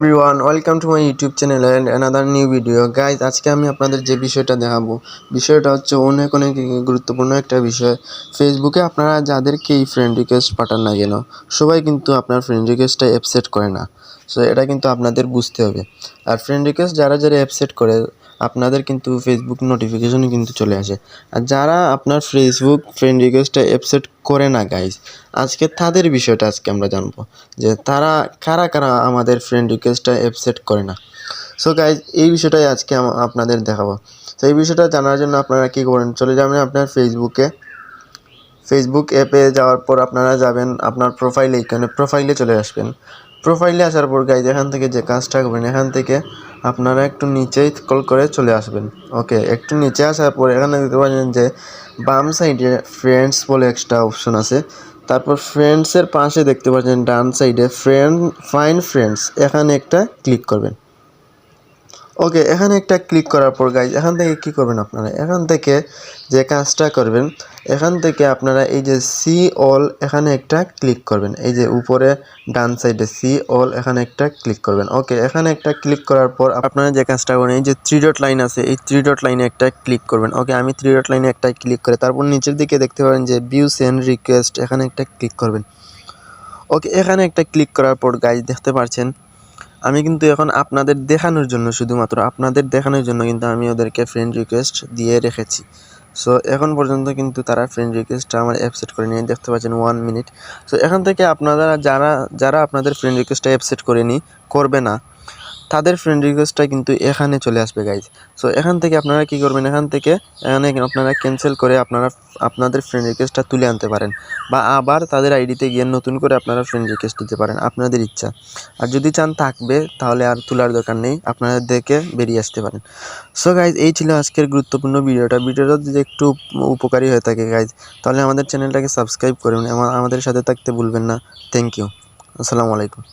Everyone welcome to my YouTube channel and another new video guys. আজকে আমি আপনাদের যে বিষয়টা দেখাবো, বিষয়টা হচ্ছে অনেক অনেক গুরুত্বপূর্ণ একটা বিষয়। ফেসবুকে আপনারা যাদেরকেই ফ্রেন্ড রিকোয়েস্ট পাঠান না কেন, সবাই কিন্তু আপনার ফ্রেন্ড রিকোয়েস্টটা অ্যাকসেপ্ট করে না। সো এটা কিন্তু আপনাদের বুঝতে হবে। আর ফ্রেন্ড রিকোয়েস্ট যারা অ্যাকসেপ্ট করে, আপনাদের কিন্তু ফেসবুক নোটিফিকেশনই কিন্তু চলে আসে। আর যারা আপনার ফেসবুক ফ্রেন্ড রিকোয়েস্টটা অ্যাকসেপ্ট করে না গাইজ, আজকে তাদের বিষয়টা আজকে আমরা জানবো যে তারা কারা কারা আমাদের ফ্রেন্ড রিকোয়েস্টটা অ্যাকসেপ্ট করে না। সো গাইজ, এই বিষয়টাই আজকে আপনাদের দেখাবো। তো এই বিষয়টা জানার জন্য আপনারা কী করবেন, চলে যাবেন আপনার ফেসবুক অ্যাপে। যাওয়ার পর আপনারা যাবেন আপনার প্রোফাইলে, এখানে প্রোফাইলে চলে আসবেন। প্রোফাইলে আসার পর গাইজ এখান থেকে যে কাজটা করবেন, এখান থেকে আপনারা একটু নিচে স্ক্রল করে চলে আসবেন। ওকে, একটু নিচে আসার পর এখানে দেখতে পাচ্ছেন যে বাম সাইডে ফ্রেন্ডস বলে একটা অপশন আছে। তারপর ফ্রেন্ডসের পাশে দেখতে পাচ্ছেন ডান সাইডে ফাইন্ড ফ্রেন্ডস, এখানে একটা ক্লিক করবেন। ওকে, এখানে একটা ক্লিক করার পর গাইজ এখান থেকে কী করবেন, আপনারা এখান থেকে যে কাজটা করবেন, এখান থেকে আপনারা এই যে সি অল এখানে একটা ক্লিক করবেন। এই যে উপরে ডান সাইডে সি অল এখানে একটা ক্লিক করবেন। ওকে, এখানে একটা ক্লিক করার পর আপনারা যে কাজটা করেন, এই যে থ্রি ডট লাইন আছে, এই থ্রি ডট লাইনে একটা ক্লিক করবেন। ওকে, আমি থ্রি ডট লাইনে একটা ক্লিক করে তারপর নিচের দিকে দেখতে পারেন যে ভিউ সেন্ড রিকোয়েস্ট, এখানে একটা ক্লিক করবেন। ওকে, এখানে একটা ক্লিক করার পর গাইজ দেখতে পাচ্ছেন আমি কিন্তু এখন আপনাদের দেখানোর জন্য, শুধুমাত্র আপনাদের দেখানোর জন্য কিন্তু আমি ওদেরকে ফ্রেন্ড রিকোয়েস্ট দিয়ে রেখেছি। সো এখন পর্যন্ত কিন্তু তারা ফ্রেন্ড রিকোয়েস্টটা আমার অ্যাকসেপ্ট করে নিয়ে, দেখতে পাচ্ছেন 1 মিনিট। সো এখান থেকে আপনারা যারা আপনাদের ফ্রেন্ড রিকোয়েস্টটা অ্যাকসেপ্ট করবে না, তাদের ফ্রেন্ড রিকোয়েস্টটা কিন্তু এখানে চলে আসবে গাইজ। সো এখান থেকে আপনারা কী করবেন, এখানে আপনারা ক্যান্সেল করে আপনাদের ফ্রেন্ড রিকোয়েস্টটা তুলে আনতে পারেন, বা আবার তাদের আইডিতে গিয়ে নতুন করে আপনারা ফ্রেন্ড রিকোয়েস্ট দিতে পারেন, আপনাদের ইচ্ছা। আর যদি চান থাকবে, তাহলে আর তোলার দরকার নেই, আপনারা দেখে বেরিয়ে আসতে পারেন। সো গাইজ, এই ছিল আজকের গুরুত্বপূর্ণ ভিডিওটা যদি একটু উপকারী হয়ে থাকে গাইজ, তাহলে আমাদের চ্যানেলটাকে সাবস্ক্রাইব করুন, আমাদের সাথে থাকতে ভুলবেন না। Thank you. আসসালামু আলাইকুম।